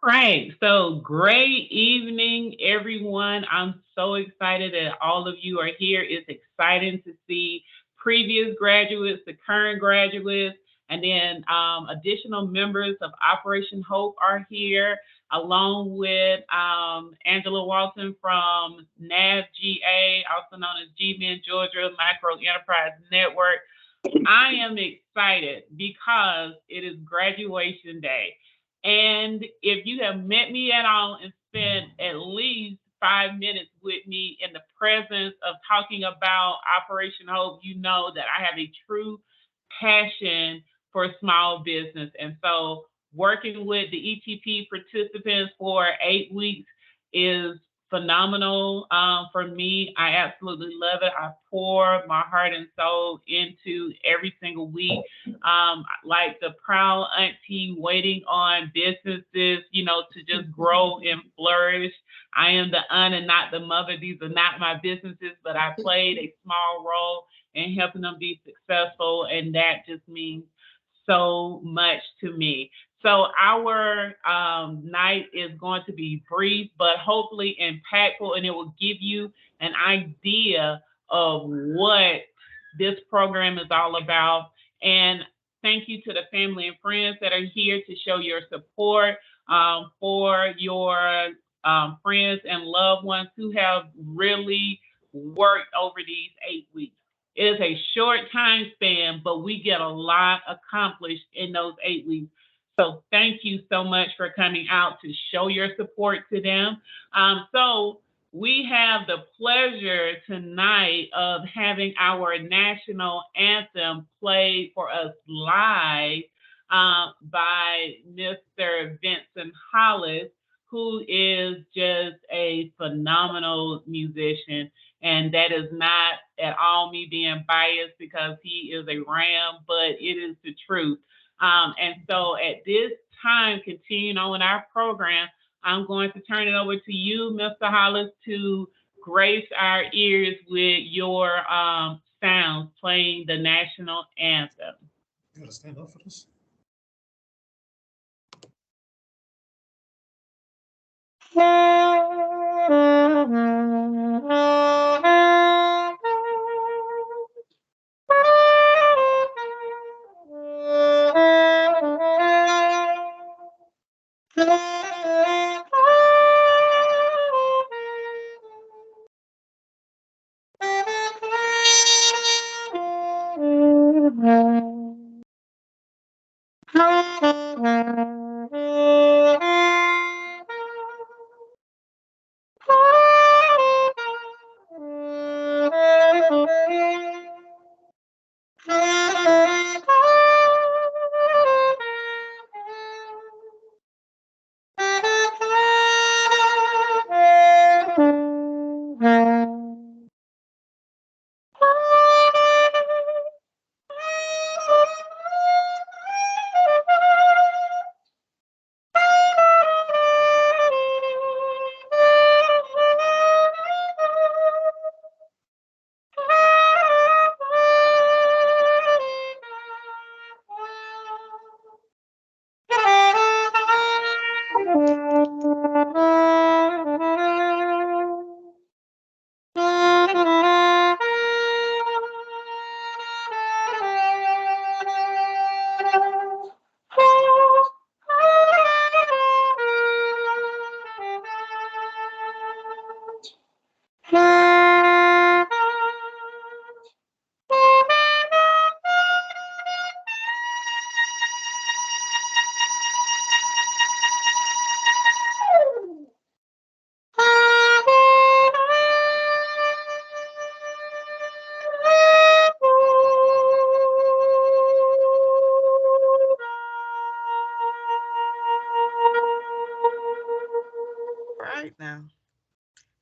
Right. So great evening, everyone. I'm so excited that all of you are here. It's exciting to see previous graduates, the current graduates, and then additional members of Operation Hope are here, along with Angela Walton from NAVGA, also known as GMIN Georgia Micro Enterprise Network. I am excited because it is graduation day. And if you have met me at all and spent at least 5 minutes with me in the presence of talking about Operation Hope, you know that I have a true passion for small business. And so working with the ETP participants for 8 weeks is phenomenal for me. I absolutely love it. I pour my heart and soul into every single week. Like the proud auntie waiting on businesses, to just grow and flourish. I am the aunt and not the mother. These are not my businesses, but I played a small role in helping them be successful. And that just means so much to me. So our night is going to be brief, but hopefully impactful, and it will give you an idea of what this program is all about. And thank you to the family and friends that are here to show your support for your friends and loved ones who have really worked over these 8 weeks. It is a short time span, but we get a lot accomplished in those 8 weeks. So thank you so much for coming out to show your support to them. So we have the pleasure tonight of having our national anthem played for us live by Mr. Vincent Hollis, who is just a phenomenal musician. And that is not at all me being biased because he is a ram, but it is the truth. And so at this time, continuing on with our program, I'm going to turn it over to you, Mr. Hollis, to grace our ears with your sounds playing the national anthem. You gotta stand up for this.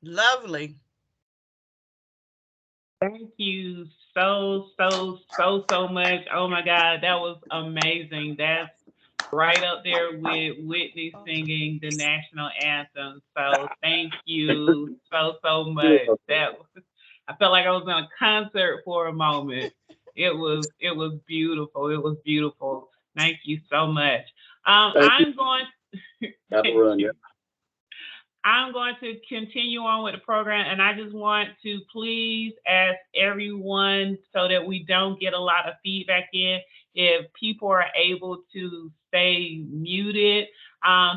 Lovely. Thank you so much. Oh my God, that was amazing. That's right up there with Whitney singing the national anthem. So thank you so much. That was, I felt like I was in a concert for a moment. It was beautiful. It was beautiful. Thank you so much. I'm going. Got to run, yeah. I'm going to continue on with the program, and I just want to please ask everyone so that we don't get a lot of feedback in, if people are able to stay muted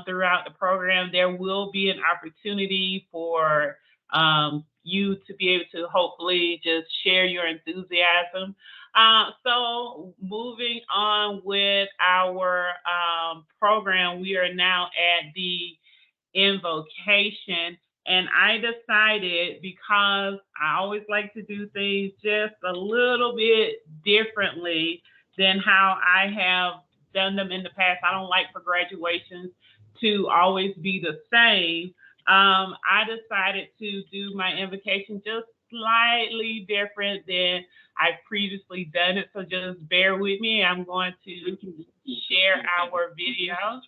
throughout the program, there will be an opportunity for you to be able to hopefully just share your enthusiasm. So moving on with our program, we are now at the invocation, and I decided, because I always like to do things just a little bit differently than how I have done them in the past. I don't like for graduations to always be the same. I decided to do my invocation just slightly different than I've previously done it, so just bear with me. I'm going to share our video.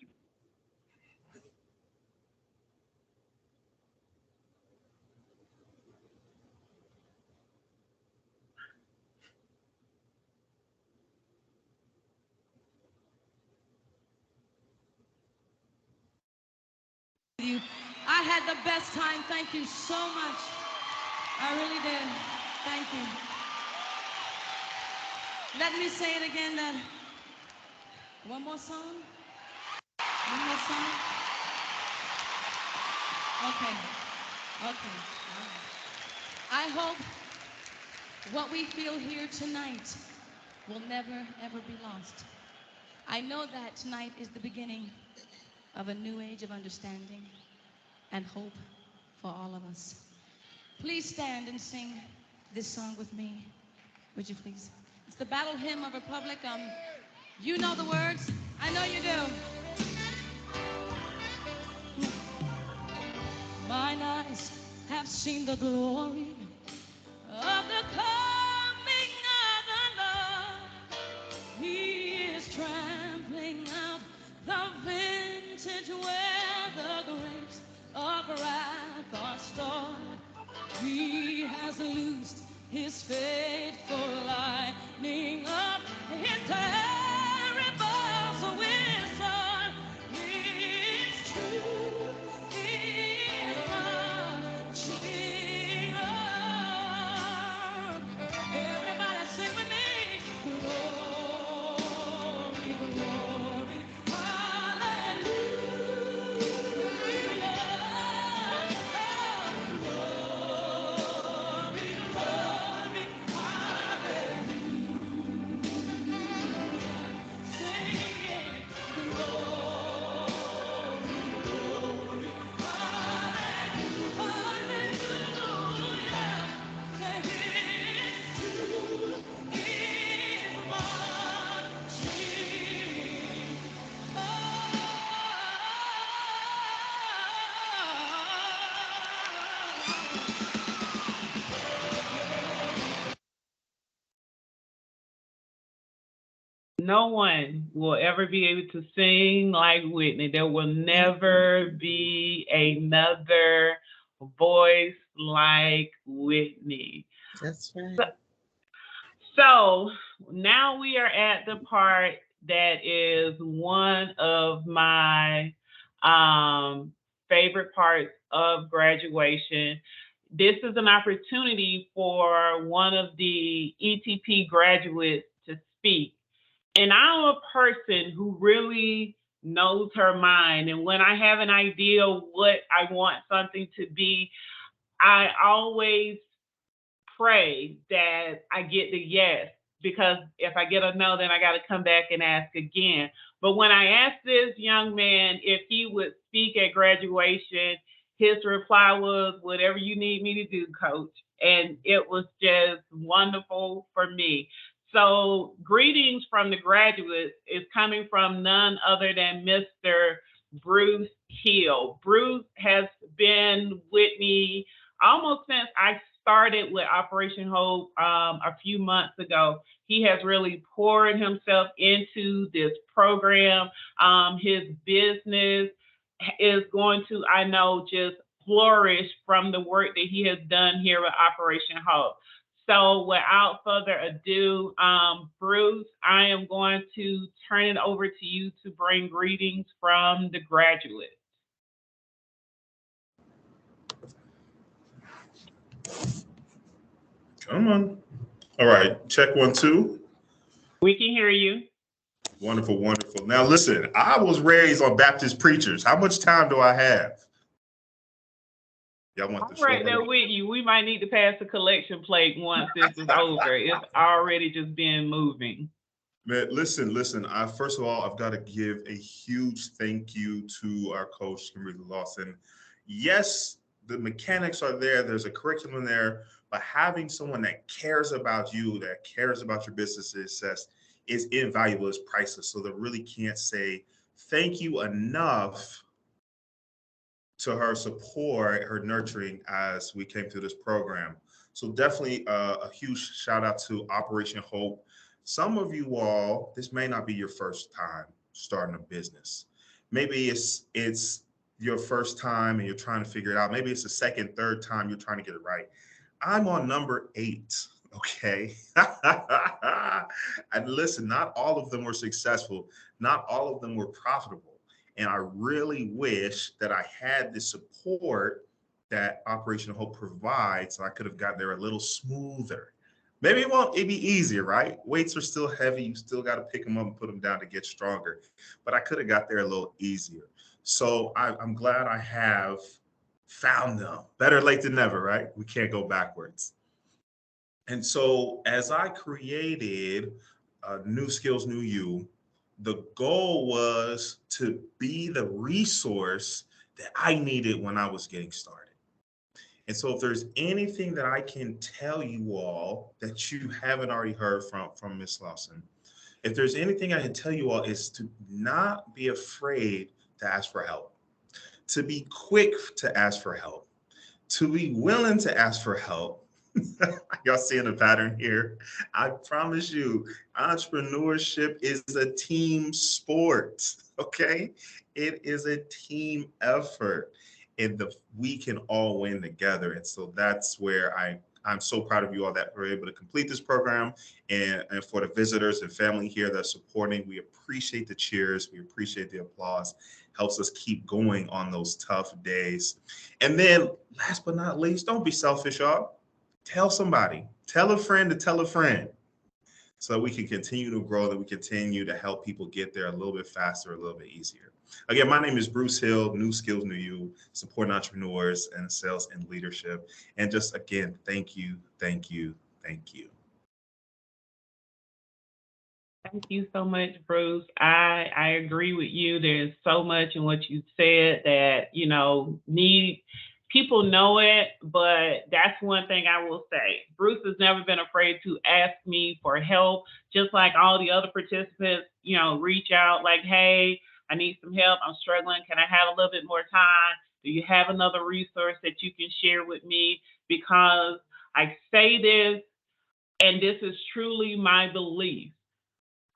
I had the best time. Thank you so much. I really did. Thank you. Let me say it again. That one more song. One more song. Okay. Okay. All right. I hope what we feel here tonight will never, ever be lost. I know that tonight is the beginning of a new age of understanding and hope for all of us. Please stand and sing this song with me. Would you please? It's the Battle Hymn of Republic. You know the words. I know you do. Mine eyes have seen the glory of the coming of the Lord. He is trampling out the vintage where the grapes of wrath are stored. He has loosed his faithful lightning up his terrible whistle. It's true, it's marching on. Everybody sing with me. Glory, glory, hallelujah. No one will ever be able to sing like Whitney. There will never be another voice like Whitney. That's right. So now we are at the part that is one of my favorite parts of graduation. This is an opportunity for one of the ETP graduates to speak. And I'm a person who really knows her mind. And when I have an idea what I want something to be, I always pray that I get the yes, because if I get a no, then I got to come back and ask again. But when I asked this young man if he would speak at graduation, his reply was, "Whatever you need me to do, coach." And it was just wonderful for me. So, greetings from the graduates is coming from none other than Mr. Bruce Hill. Bruce has been with me almost since I started with Operation Hope a few months ago. He has really poured himself into this program. His business is going to, I know, just flourish from the work that he has done here with Operation Hope. So without further ado, Bruce, I am going to turn it over to you to bring greetings from the graduates. Come on. All right, check 1, 2. We can hear you. Wonderful, wonderful. Now listen, I was raised on Baptist preachers. How much time do I have? Y'all want I'm the right short there version? with you. We might need to pass the collection plate once this is over. It's already just been moving. Man, listen. First of all, I've got to give a huge thank you to our coach, Kimberly Lawson. Yes, the mechanics are there. There's a curriculum there, but having someone that cares about you, that cares about your business success is invaluable, is priceless. So they really can't say thank you enough to her support, her nurturing as we came through this program. So definitely a huge shout out to Operation Hope. Some of you all, this may not be your first time starting a business. Maybe it's your first time and you're trying to figure it out. Maybe it's the second, third time you're trying to get it right. I'm on number 8. Okay. And listen, not all of them were successful. Not all of them were profitable. And I really wish that I had the support that Operation Hope provides so I could have got there a little smoother. Maybe it'd be easier, right? Weights are still heavy. You still got to pick them up and put them down to get stronger. But I could have got there a little easier. So I'm glad I have found them. Better late than never, right? We can't go backwards. And so as I created New Skills, New You, the goal was to be the resource that I needed when I was getting started. And so if there's anything that I can tell you all that you haven't already heard from Miss Lawson, if there's anything I can tell you all is to not be afraid to ask for help, to be quick to ask for help, to be willing to ask for help. Y'all seeing a pattern here? I promise you, entrepreneurship is a team sport. Okay, it is a team effort, and we can all win together. And so that's where I'm so proud of you all that we're able to complete this program, and for the visitors and family here that's supporting, we appreciate the cheers, we appreciate the applause. Helps us keep going on those tough days. And then, last but not least, don't be selfish, y'all. Tell somebody, tell a friend to tell a friend, so we can continue to grow, that we continue to help people get there a little bit faster, a little bit easier. Again, my name is Bruce Hill, New Skills, New You, supporting entrepreneurs and sales and leadership. And just again, thank you, thank you, thank you. Thank you so much, Bruce. I agree with you. There's so much in what you said that, people know it, but that's one thing I will say. Bruce has never been afraid to ask me for help, just like all the other participants, reach out like, hey, I need some help. I'm struggling. Can I have a little bit more time? Do you have another resource that you can share with me? Because I say this, and this is truly my belief.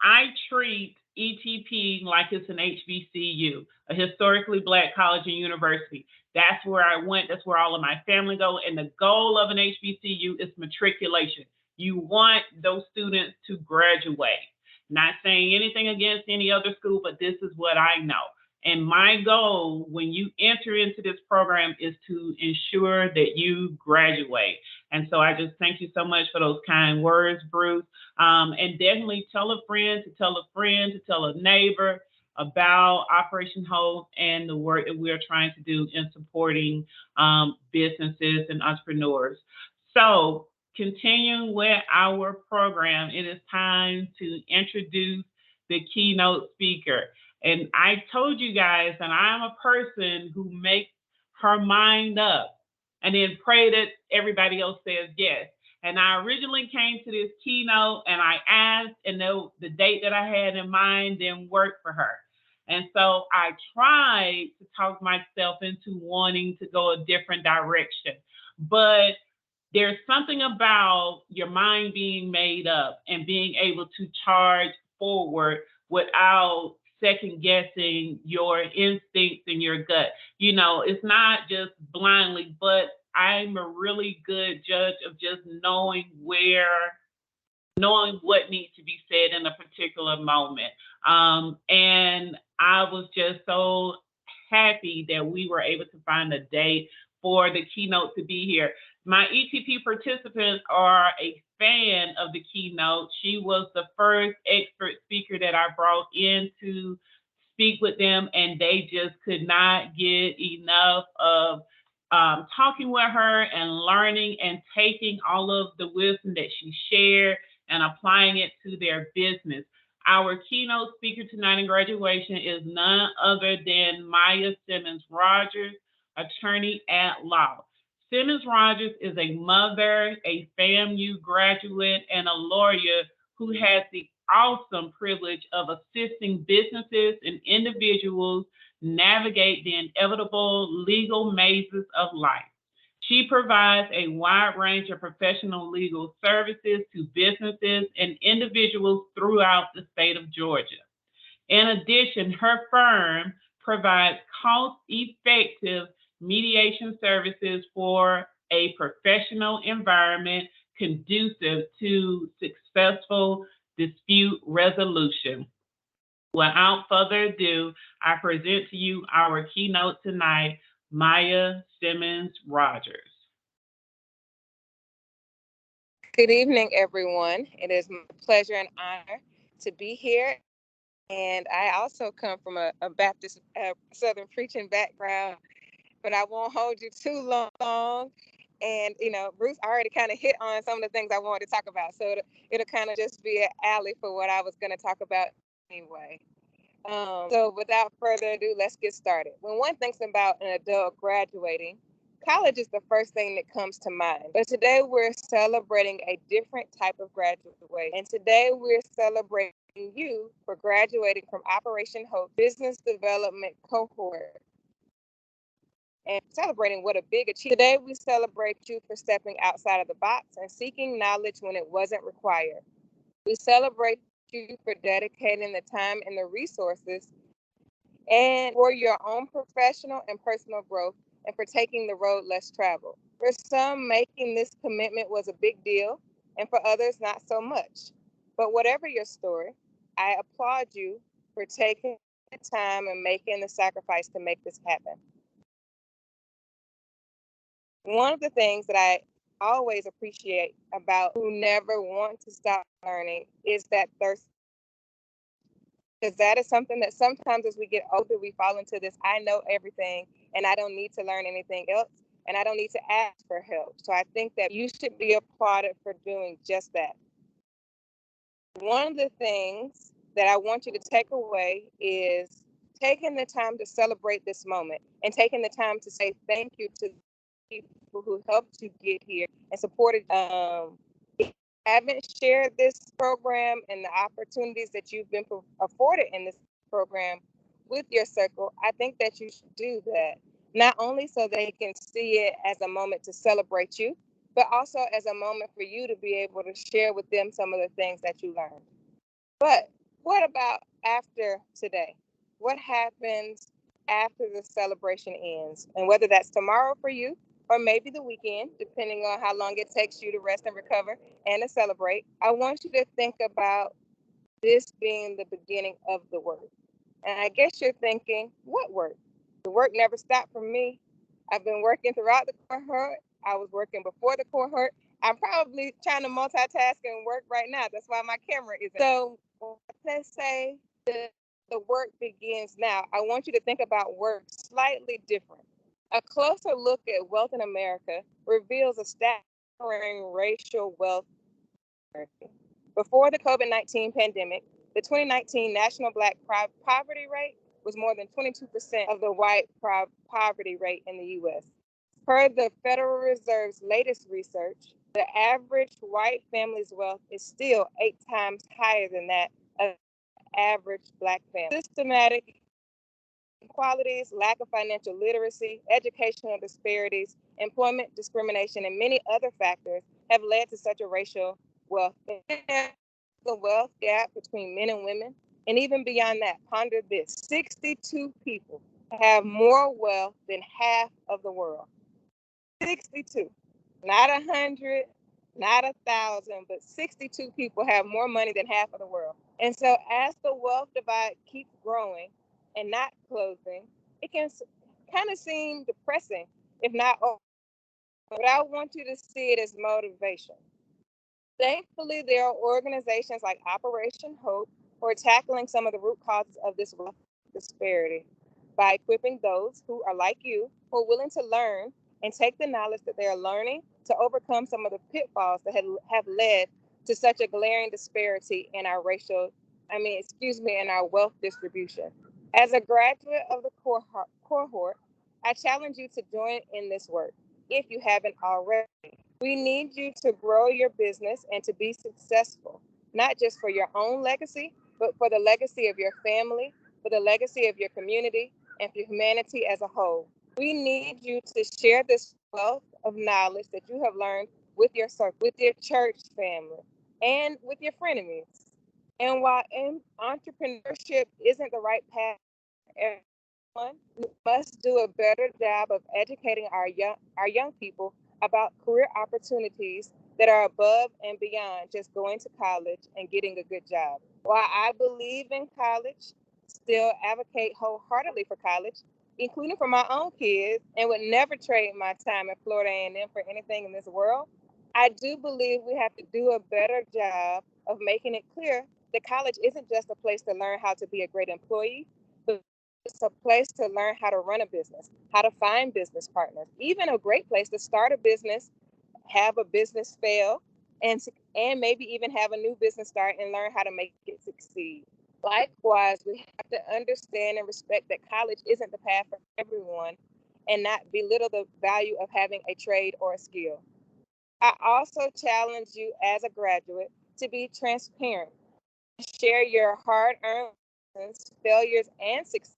I treat ETP like it's an HBCU, a historically Black college and university. That's where I went. That's where all of my family go. And the goal of an HBCU is matriculation. You want those students to graduate. Not saying anything against any other school, but this is what I know. And my goal when you enter into this program is to ensure that you graduate. And so I just thank you so much for those kind words, Bruce. And definitely tell a friend to tell a friend to tell a neighbor about Operation Hope and the work that we're trying to do in supporting businesses and entrepreneurs. So continuing with our program, it is time to introduce the keynote speaker. And I told you guys that I'm a person who makes her mind up and then pray that everybody else says yes. And I originally came to this keynote and I asked, and the date that I had in mind didn't work for her. And so I tried to talk myself into wanting to go a different direction. But there's something about your mind being made up and being able to charge forward without second guessing your instincts and your gut. It's not just blindly, but I'm a really good judge of just knowing what needs to be said in a particular moment. And I was just so happy that we were able to find a date for the keynote to be here. My ETP participants are a fan of the keynote. She was the first expert speaker that I brought in to speak with them, and they just could not get enough of talking with her and learning and taking all of the wisdom that she shared and applying it to their business. Our keynote speaker tonight in graduation is none other than Maya Simmons-Rogers, attorney at law. Simmons-Rogers is a mother, a FAMU graduate, and a lawyer who has the awesome privilege of assisting businesses and individuals navigate the inevitable legal mazes of life. She provides a wide range of professional legal services to businesses and individuals throughout the state of Georgia. In addition, her firm provides cost-effective mediation services for a professional environment conducive to successful dispute resolution. Without further ado, I present to you our keynote tonight, Maya Simmons-Rogers. Good evening, everyone. It is my pleasure and honor to be here. And I also come from a Baptist Southern preaching background, but I won't hold you too long. And, Bruce already kind of hit on some of the things I wanted to talk about. So it'll kind of just be an alley for what I was going to talk about anyway. So without further ado, let's get started. When one thinks about an adult graduating, college is the first thing that comes to mind. But today we're celebrating a different type of graduation. And today we're celebrating you for graduating from Operation Hope Business Development Cohort and celebrating what a big achievement. Today we celebrate you for stepping outside of the box and seeking knowledge when it wasn't required. We celebrate you for dedicating the time and the resources and for your own professional and personal growth and for taking the road less traveled. For some, making this commitment was a big deal, and for others, not so much. But whatever your story, I applaud you for taking the time and making the sacrifice to make this happen. One of the things that I always appreciate about who never want to stop learning is that thirst. Because that is something that sometimes as we get older, we fall into this, I know everything and I don't need to learn anything else and I don't need to ask for help. So I think that you should be applauded for doing just that. One of the things that I want you to take away is taking the time to celebrate this moment and taking the time to say thank you to people who helped you get here and supported. Haven't shared this program and the opportunities that you've been afforded in this program with your circle, I think that you should do that. Not only so they can see it as a moment to celebrate you, but also as a moment for you to be able to share with them some of the things that you learned. But what about after today? What happens after the celebration ends? And whether that's tomorrow for you, or maybe the weekend, depending on how long it takes you to rest and recover and to celebrate, I want you to think about this being the beginning of the work. And I guess you're thinking, what work? The work never stopped for me. I've been working throughout the cohort. I was working before the cohort. I'm probably trying to multitask and work right now. That's why my camera isn't. So let's say the work begins now. I want you to think about work slightly different. A closer look at wealth in America reveals a staggering racial wealth. Before the COVID-19 pandemic, the 2019 national Black poverty rate was more than 22% of the white poverty rate in the U.S. Per the Federal Reserve's latest research, the average white family's wealth is still 8 times higher than that of the average Black family. Systematic inequalities, lack of financial literacy, educational disparities, employment discrimination, and many other factors have led to such a racial wealth. The wealth gap between men and women, and even beyond that, ponder this: 62 people have more wealth than half of the world. 62, not 100, not 1,000, but 62 people have more money than half of the world. And so as the wealth divide keeps growing and not closing, it can kind of seem depressing, if not over. But I want you to see it as motivation. Thankfully, there are organizations like Operation Hope who are tackling some of the root causes of this wealth disparity by equipping those who are like you, who are willing to learn and take the knowledge that they are learning to overcome some of the pitfalls that have led to such a glaring disparity in our in our wealth distribution. As a graduate of the cohort, I challenge you to join in this work if you haven't already. We need you to grow your business and to be successful, not just for your own legacy, but for the legacy of your family, for the legacy of your community, and for humanity as a whole. We need you to share this wealth of knowledge that you have learned with your circle, with your church family, and with your frenemies. And while entrepreneurship isn't the right path for everyone, we must do a better job of educating our young people about career opportunities that are above and beyond just going to college and getting a good job. While I believe in college, still advocate wholeheartedly for college, including for my own kids, and would never trade my time at Florida A&M for anything in this world, I do believe we have to do a better job of making it clear that college isn't just a place to learn how to be a great employee, but it's a place to learn how to run a business, how to find business partners, even a great place to start a business, have a business fail, and maybe even have a new business start and learn how to make it succeed. Likewise, we have to understand and respect that college isn't the path for everyone and not belittle the value of having a trade or a skill. I also challenge you as a graduate to be transparent. Share your hard-earned failures and success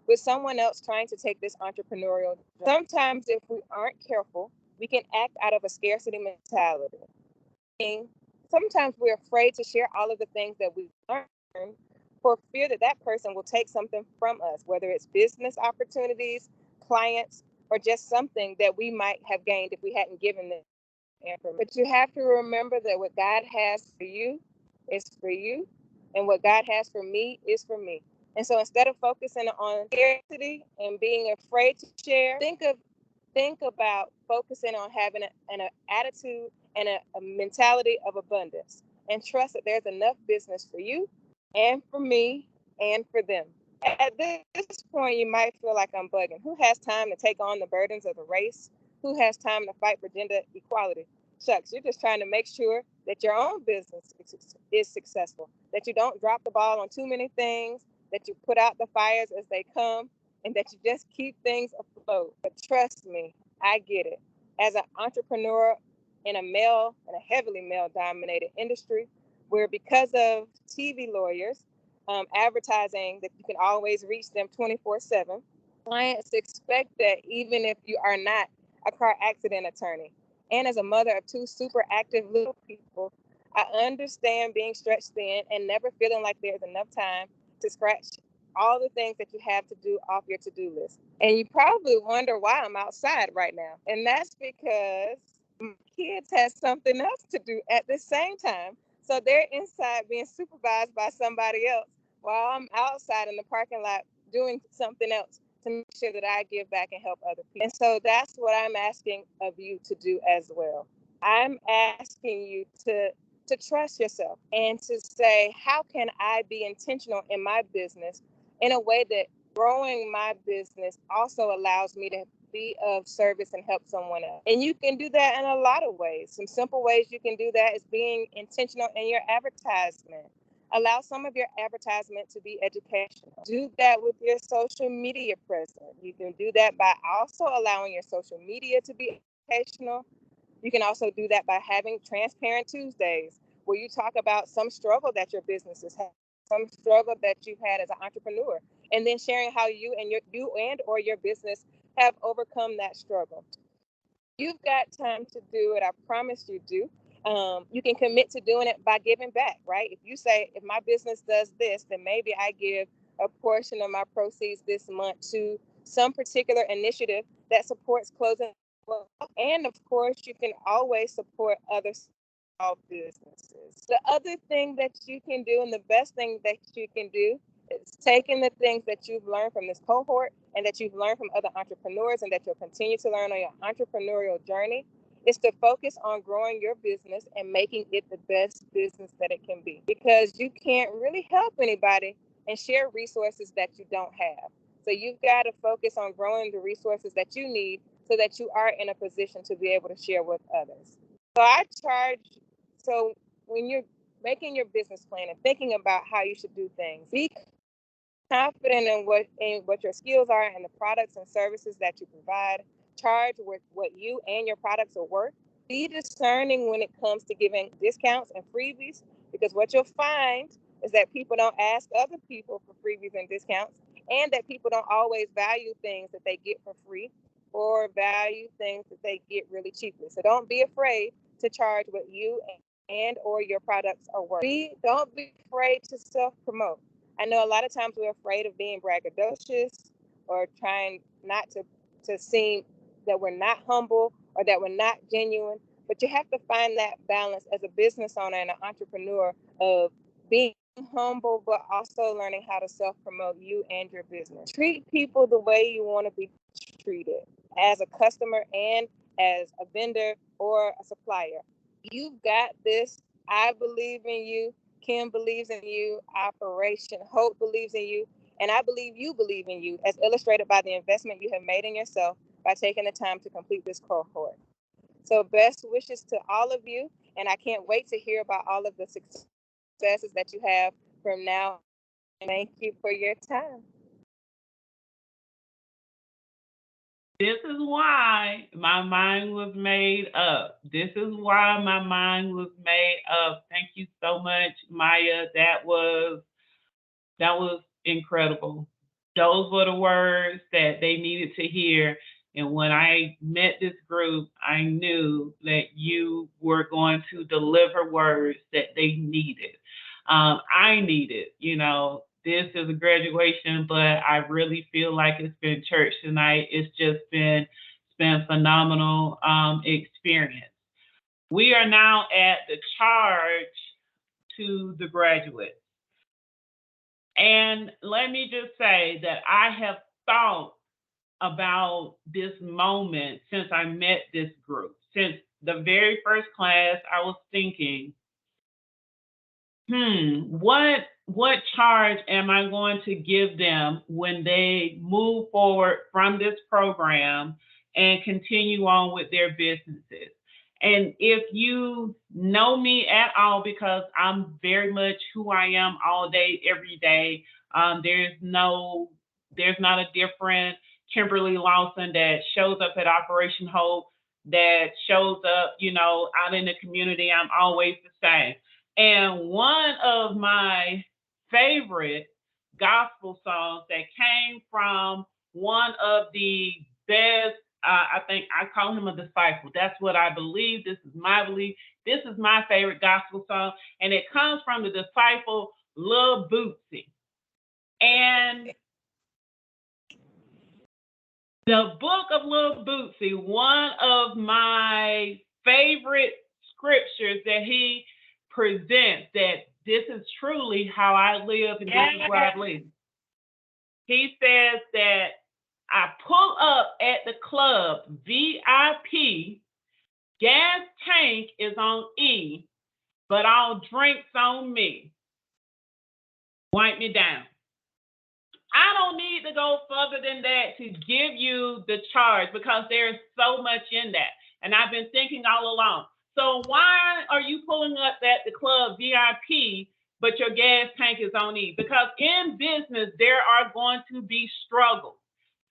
with someone else trying to take this entrepreneurial journey. Sometimes, if we aren't careful, we can act out of a scarcity mentality. Sometimes we're afraid to share all of the things that we learned for fear that that person will take something from us, whether it's business opportunities, clients, or just something that we might have gained if we hadn't given them information. But you have to remember that what God has for you is for you, and what God has for me is for me. And so instead of focusing on scarcity and being afraid to share, think about focusing on having an attitude and a mentality of abundance, and trust that there's enough business for you and for me and for them. At this point, you might feel like I'm bugging. Who has time to take on the burdens of the race? Who has time to fight for gender equality? Shucks, you're just trying to make sure that your own business is successful, that you don't drop the ball on too many things, that you put out the fires as they come, and that you just keep things afloat. But trust me, I get it. As an entrepreneur in a heavily male-dominated industry, where because of TV lawyers, advertising that you can always reach them 24/7, clients expect that even if you are not a car accident attorney. And as a mother of two super active little people, I understand being stretched thin and never feeling like there's enough time to scratch all the things that you have to do off your to-do list. And you probably wonder why I'm outside right now. And that's because my kids have something else to do at the same time. So they're inside being supervised by somebody else while I'm outside in the parking lot doing something else to make sure that I give back and help other people. And so that's what I'm asking of you to do as well. I'm asking you to trust yourself and to say, how can I be intentional in my business in a way that growing my business also allows me to be of service and help someone else? And you can do that in a lot of ways. Some simple ways you can do that is being intentional in your advertisement. Allow some of your advertisement to be educational. Do that with your social media presence. You can do that by also allowing your social media to be educational. You can also do that by having Transparent Tuesdays, where you talk about some struggle that your business has had, some struggle that you've had as an entrepreneur, and then sharing how you and or your business have overcome that struggle. You've got time to do it. I promise you do. You can commit to doing it by giving back, right? If you say, if my business does this, then maybe I give a portion of my proceeds this month to some particular initiative that supports closing And of course, you can always support other small businesses. The other thing that you can do, and the best thing that you can do, is taking the things that you've learned from this cohort and that you've learned from other entrepreneurs and that you'll continue to learn on your entrepreneurial journey, is to focus on growing your business and making it the best business that it can be. Because you can't really help anybody and share resources that you don't have. So you've got to focus on growing the resources that you need so that you are in a position to be able to share with others. So when you're making your business plan and thinking about how you should do things, be confident in what your skills are and the products and services that you provide. Charge with what you and your products are worth. Be discerning when it comes to giving discounts and freebies, because what you'll find is that people don't ask other people for freebies and discounts, and that people don't always value things that they get for free or value things that they get really cheaply. So don't be afraid to charge what you and or your products are worth. Don't be afraid to self-promote. I know a lot of times we're afraid of being braggadocious or trying not to seem that we're not humble or that we're not genuine, but you have to find that balance as a business owner and an entrepreneur of being humble, but also learning how to self-promote you and your business. Treat people the way you want to be treated as a customer and as a vendor or a supplier. You've got this. I believe in you. Kim believes in you. Operation Hope believes in you. And I believe you believe in you, as illustrated by the investment you have made in yourself by taking the time to complete this cohort. So best wishes to all of you. And I can't wait to hear about all of the successes that you have from now. Thank you for your time. This is why my mind was made up. This is why my mind was made up. Thank you so much, Maya. That was incredible. Those were the words that they needed to hear. And when I met this group, I knew that you were going to deliver words that they needed. I needed, this is a graduation, but I really feel like it's been church tonight. It's been a phenomenal experience. We are now at the charge to the graduates. And let me just say that I have thought about this moment since I met this group. Since the very first class, I was thinking, what charge am I going to give them when they move forward from this program and continue on with their businesses? And if you know me at all, because I'm very much who I am all day, every day, there's not a different Kimberly Lawson that shows up at Operation Hope, that shows up, out in the community. I'm always the same. And one of my favorite gospel songs that came from one of the best, I think I call him a disciple. That's what I believe. This is my belief. This is my favorite gospel song. And it comes from the disciple, Lil Bootsy. And the book of Lil Bootsy, one of my favorite scriptures that he presents, that this is truly how I live and this is where I believe. He says that I pull up at the club VIP, gas tank is on E, but all drinks on me. Wipe me down. I don't need to go further than that to give you the charge, because there's so much in that. And I've been thinking all along. So why are you pulling up at the club VIP, but your gas tank is on E? Because in business, there are going to be struggles.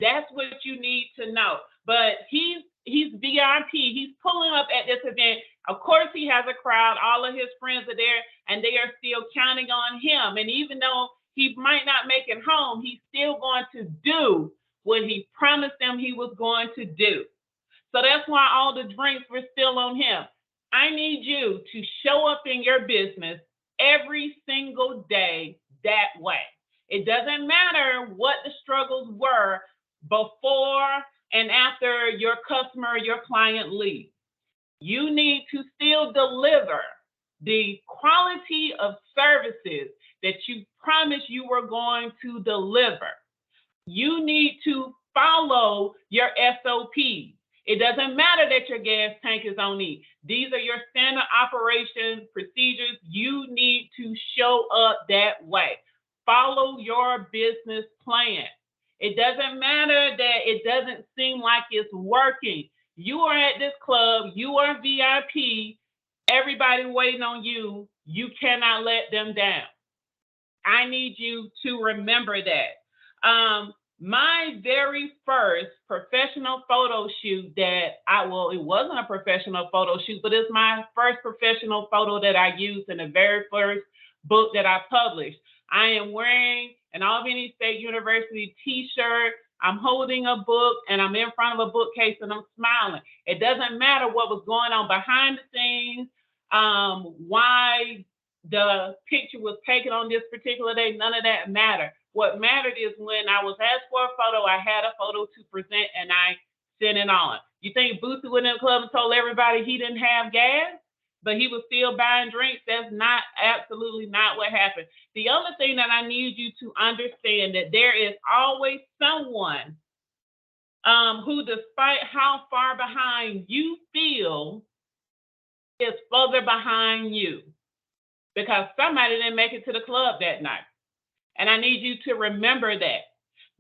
That's what you need to know. But he's VIP. He's pulling up at this event. Of course, he has a crowd. All of his friends are there, and they are still counting on him. And even though he might not make it home, he's still going to do what he promised them he was going to do. So that's why all the drinks were still on him. I need you to show up in your business every single day that way. It doesn't matter what the struggles were before and after your customer, your client leaves. You need to still deliver the quality of services that you promised you were going to deliver. You need to follow your SOPs. It doesn't matter that your gas tank is on E. These are your standard operation procedures. You need to show up that way. Follow your business plan. It doesn't matter that it doesn't seem like it's working. You are at this club, you are VIP, everybody waiting on you. You cannot let them down. I need you to remember that. My very first professional photo shoot it wasn't a professional photo shoot, but it's my first professional photo that I used in the very first book that I published. I am wearing an Albany State University t-shirt. I'm holding a book and I'm in front of a bookcase and I'm smiling. It doesn't matter what was going on behind the scenes, why the picture was taken on this particular day, none of that mattered. What mattered is when I was asked for a photo, I had a photo to present and I sent it on. You think Boosie went in the club and told everybody he didn't have gas, but he was still buying drinks? That's absolutely not what happened. The other thing that I need you to understand that there is always someone who, despite how far behind you feel, is further behind you, because somebody didn't make it to the club that night. And I need you to remember that.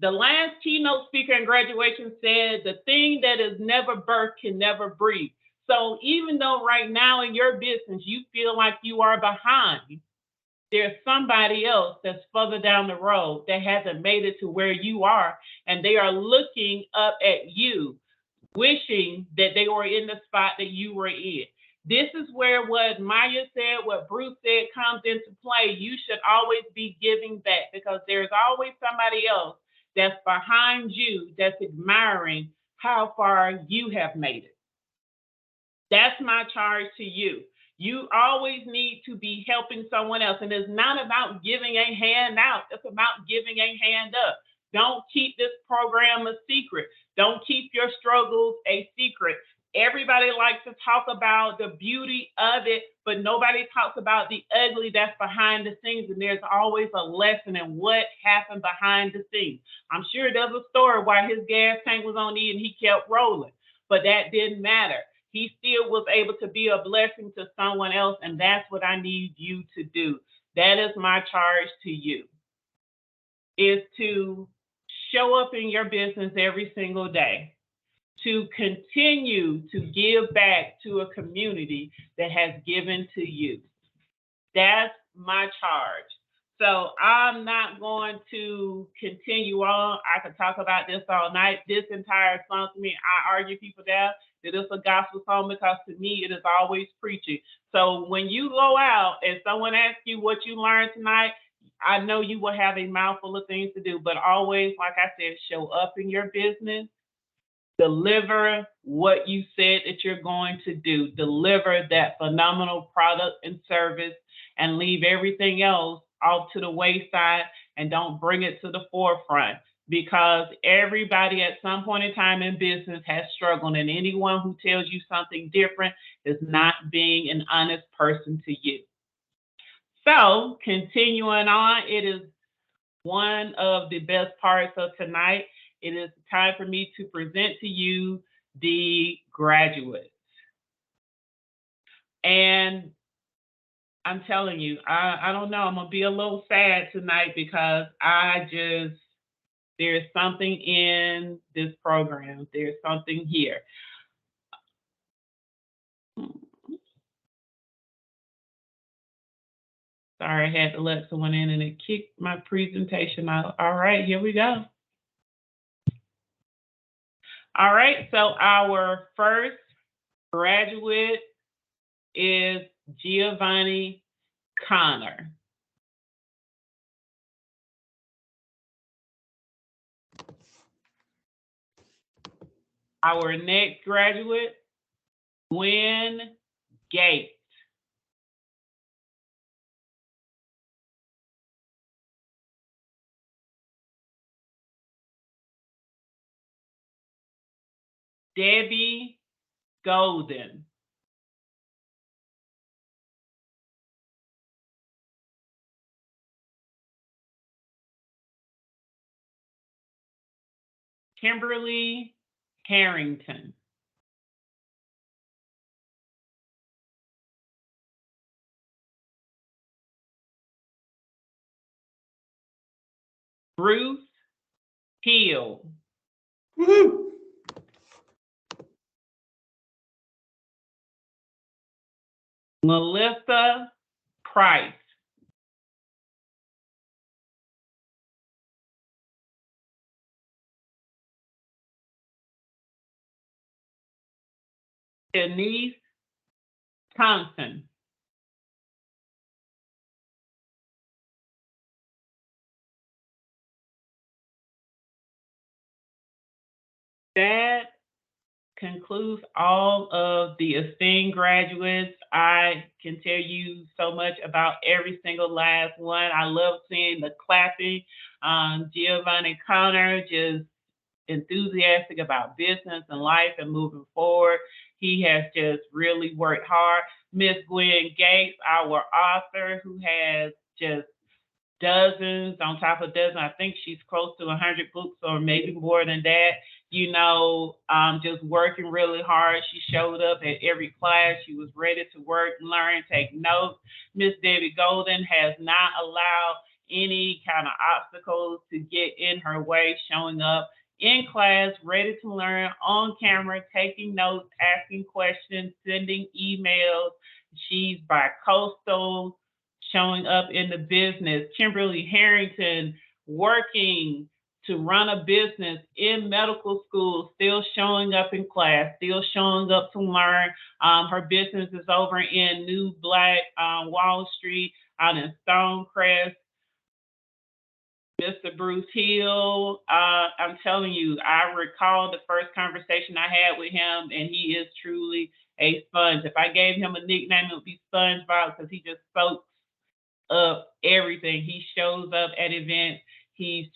The last keynote speaker in graduation said, the thing that is never birthed can never breathe. So even though right now in your business you feel like you are behind, there's somebody else that's further down the road that hasn't made it to where you are, and they are looking up at you, wishing that they were in the spot that you were in. This is where what Maya said, what Bruce said comes into play. You should always be giving back, because there's always somebody else that's behind you that's admiring how far you have made it. That's my charge to you. You always need to be helping someone else. And it's not about giving a hand out. It's about giving a hand up. Don't keep this program a secret. Don't keep your struggles a secret. Everybody likes to talk about the beauty of it, but nobody talks about the ugly that's behind the scenes. And there's always a lesson in what happened behind the scenes. I'm sure there's a story why his gas tank was on E and he kept rolling, but that didn't matter. He still was able to be a blessing to someone else, and that's what I need you to do. That is my charge to you, is to show up in your business every single day, to continue to give back to a community that has given to you. That's my charge. So I'm not going to continue on. I could talk about this all night. This entire song, to me, I argue people down that it's a gospel song, because to me, it is always preaching. So when you go out and someone asks you what you learned tonight, I know you will have a mouthful of things to do, but always, like I said, show up in your business. Deliver what you said that you're going to do. Deliver that phenomenal product and service, and leave everything else off to the wayside and don't bring it to the forefront, because everybody at some point in time in business has struggled, and anyone who tells you something different is not being an honest person to you. So continuing on, it is one of the best parts of tonight. It is time for me to present to you the graduates. And I'm telling you, I don't know, I'm gonna be a little sad tonight, because there's something in this program. There's something here. Sorry, I had to let someone in and it kicked my presentation out. All right, here we go. All right, so our first graduate is Giovanni Connor. Our next graduate, Gwen Gates. Debbie Golden. Kimberly Harrington. Bruce Hill. Woo! Melissa Price. Denise Thompson. That concludes all of the esteemed graduates. I can tell you so much about every single last one. I love seeing the clapping. Giovanni Connor, just enthusiastic about business and life and moving forward. He has just really worked hard. Miss Gwen Gates, our author, who has just dozens on top of dozens. I think she's close to 100 books or maybe more than that. Just working really hard. She showed up at every class. She was ready to work, learn, take notes. Miss Debbie Golden has not allowed any kind of obstacles to get in her way, showing up in class, ready to learn, on camera, taking notes, asking questions, sending emails. She's bi-coastal, showing up in the business. Kimberly Harrington, working to run a business in medical school, still showing up in class, still showing up to learn. Her business is over in New Black Wall Street out in Stonecrest. Mr. Bruce Hill, I'm telling you, I recall the first conversation I had with him, and he is truly a sponge. If I gave him a nickname, it would be SpongeBob, because he just soaks up everything. He shows up at events. He's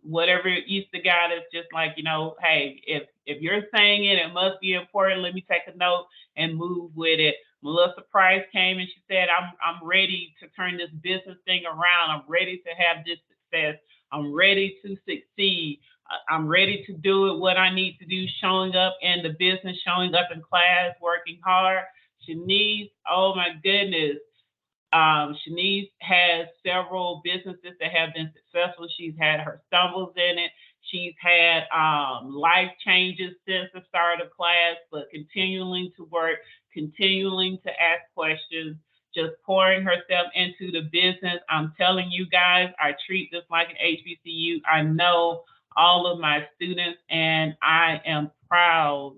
whatever. He's the guy that's just like, hey, if you're saying it, it must be important. Let me take a note and move with it. Melissa Price came and she said, I'm ready to turn this business thing around. I'm ready to have this success. I'm ready to succeed. I'm ready to do it, what I need to do, showing up in the business, showing up in class, working hard. Shanice, oh my goodness. Shanice has several businesses that have been successful. She's had her stumbles in it. She's had life changes since the start of class, but continuing to work, continuing to ask questions, just pouring herself into the business. I'm telling you guys, I treat this like an HBCU. I know all of my students, and I am proud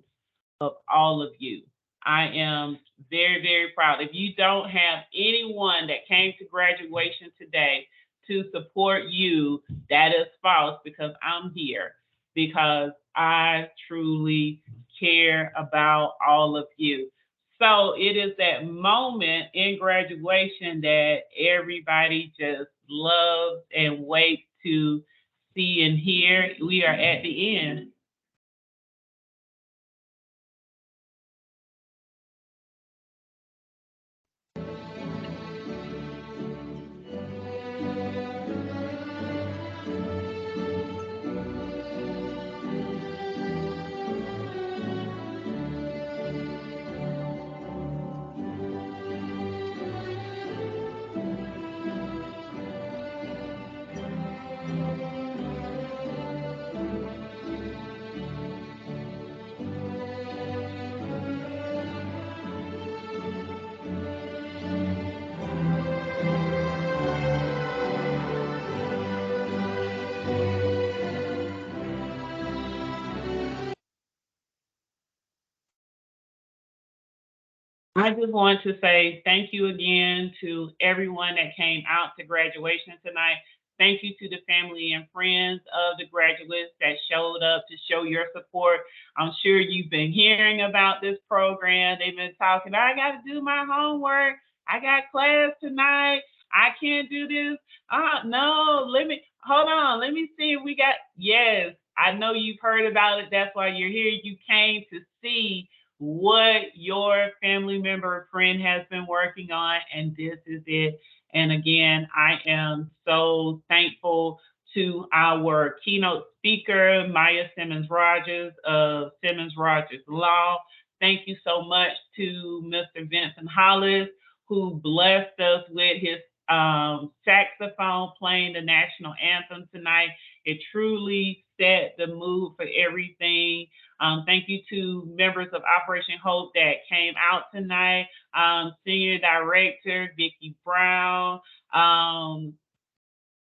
of all of you. I am very, very proud. If you don't have anyone that came to graduation today to support you, that is false, because I'm here, because I truly care about all of you. So it is that moment in graduation that everybody just loves and waits to see and hear. We are at the end. I just want to say thank you again to everyone that came out to graduation tonight. Thank you to the family and friends of the graduates that showed up to show your support. I'm sure you've been hearing about this program. They've been talking, I got to do my homework. I got class tonight. I can't do this. No, hold on. Let me see if we got, yes, I know you've heard about it. That's why you're here. You came to see what your family member or friend has been working on, and this is it. And again, I am so thankful to our keynote speaker, Maya Simmons-Rogers of Simmons-Rogers Law. Thank you so much to Mr. Vincent Hollis, who blessed us with his saxophone playing the national anthem tonight. It truly set the mood for everything. Thank you to members of Operation Hope that came out tonight. Senior Director Vicki Brown,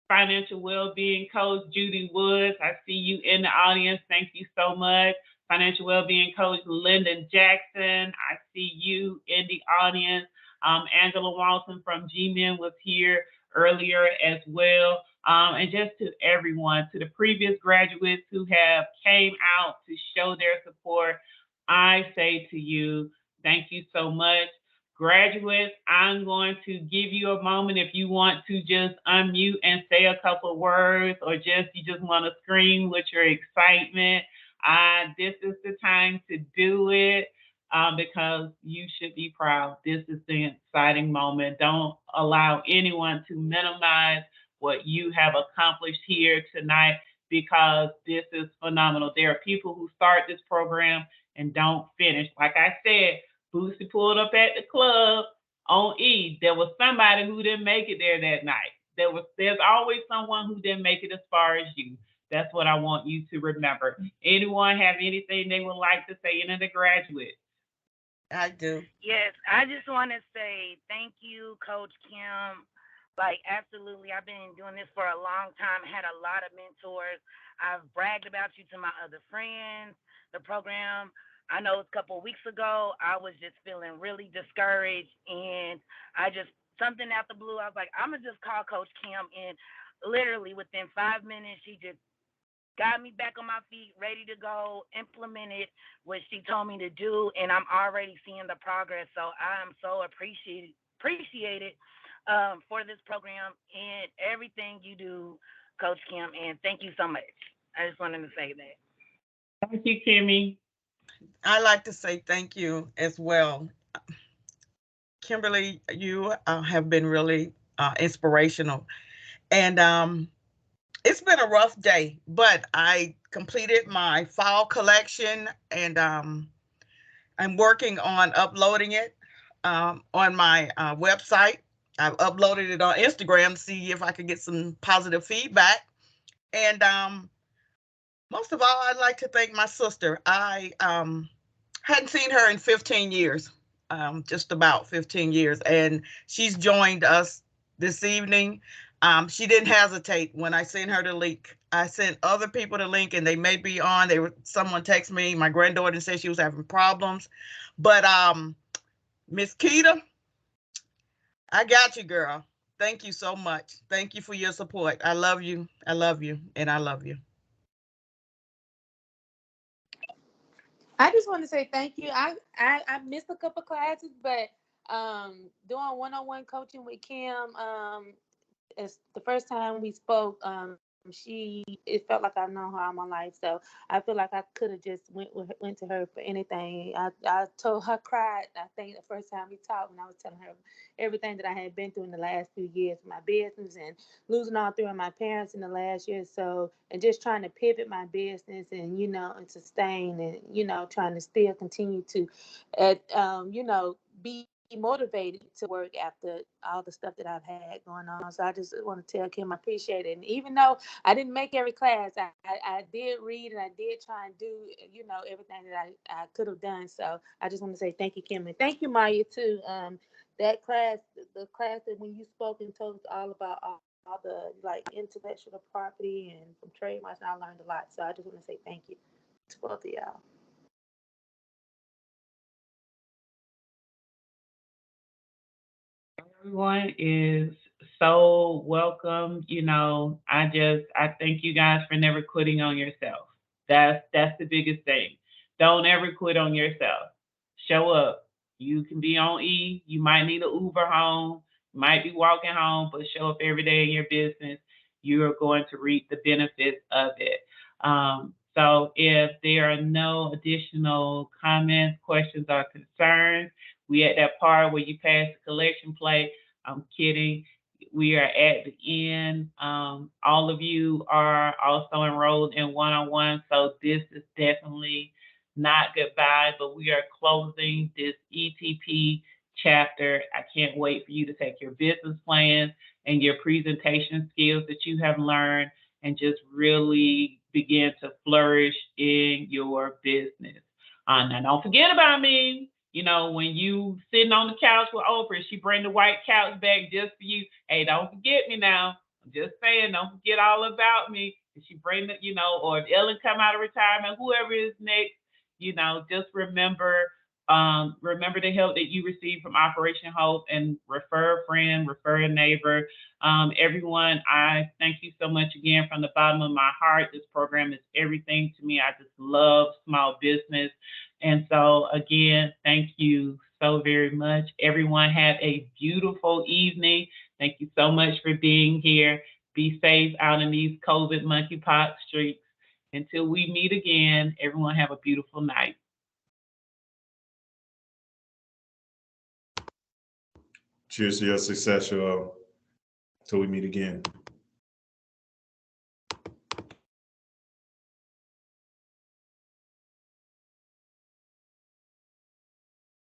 Financial Wellbeing Coach Judy Woods. I see you in the audience. Thank you so much. Financial Wellbeing Coach Lyndon Jackson. I see you in the audience. Angela Walton from G-Men was here earlier as well. And just to everyone, to the previous graduates who have came out to show their support, I say to you, thank you so much. Graduates, I'm going to give you a moment if you want to just unmute and say a couple of words, or you just want to scream with your excitement. This is the time to do it because you should be proud. This is the exciting moment. Don't allow anyone to minimize what you have accomplished here tonight, because this is phenomenal. There are people who start this program and don't finish. Like I said, Boosie pulled up at the club on E. There was somebody who didn't make it there that night. There's always someone who didn't make it as far as you. That's what I want you to remember. Anyone have anything they would like to say? Any of the graduates? I do. Yes, I just want to say thank you, Coach Kim. Like, absolutely. I've been doing this for a long time, had a lot of mentors. I've bragged about you to my other friends, the program. I know a couple of weeks ago, I was just feeling really discouraged, and something out the blue, I was like, I'm going to just call Coach Kim, and literally within 5 minutes, she just got me back on my feet, ready to go, implemented what she told me to do, and I'm already seeing the progress. So I'm so appreciated for this program and everything you do, Coach Kim, and thank you so much. I just wanted to say that. Thank you, Kimmy. I like to say thank you as well. Kimberly, you have been really inspirational. And it's been a rough day, but I completed my fall collection, and I'm working on uploading it on my website. I've uploaded it on Instagram to see if I could get some positive feedback. And most of all, I'd like to thank my sister. I hadn't seen her in 15 years, just about 15 years, and she's joined us this evening. She didn't hesitate when I sent her the link. I sent other people the link, and they may be on. Someone texted me. My granddaughter said she was having problems, but Miss Keita, I got you, girl. Thank you so much. Thank you for your support. I love you. I love you, and I love you. I just want to say thank you. I missed a couple classes, but doing one-on-one coaching with Kim, it's the first time we spoke. It felt like I've known her all my life, so I feel like I could have just went to her for anything. I told her, cried, I think the first time we talked, when I was telling her everything that I had been through in the last few years, my business, and losing all three of my parents in the last year. So, and just trying to pivot my business, and and sustain, and trying to still continue to be motivated to work after all the stuff that I've had going on. So I just want to tell Kim I appreciate it. And even though I didn't make every class, I did read, and I did try and do everything that I could have done. So I just want to say thank you, Kim, and thank you, Maya, too. That class, the class that when you spoke and told us all about all the intellectual property and from trademarks, I learned a lot. So I just want to say thank you to both of y'all. Everyone is so welcome. I thank you guys for never quitting on yourself. That's the biggest thing. Don't ever quit on yourself. Show up. You can be on E. You might need an Uber home. You might be walking home, but show up every day in your business. You are going to reap the benefits of it. So if there are no additional comments, questions, or concerns, we at that part where you pass the collection plate. I'm kidding. We are at the end. All of you are also enrolled in one-on-one, so this is definitely not goodbye, but we are closing this ETP chapter. I can't wait for you to take your business plans and your presentation skills that you have learned and just really begin to flourish in your business. Now, don't forget about me. You know, when you sitting on the couch with Oprah, she bring the white couch back just for you. Hey, don't forget me now. I'm just saying, don't forget all about me. And she bring the, you know, or if Ellen come out of retirement, whoever is next, you know, just remember the help that you receive from Operation Hope and refer a friend, refer a neighbor. Everyone, I thank you so much again from the bottom of my heart. This program is everything to me. I just love small business. And so again, thank you so very much. Everyone have a beautiful evening. Thank you so much for being here. Be safe out in these COVID monkeypox streets. Until we meet again, everyone have a beautiful night. Cheers to your success, y'all. Till we meet again.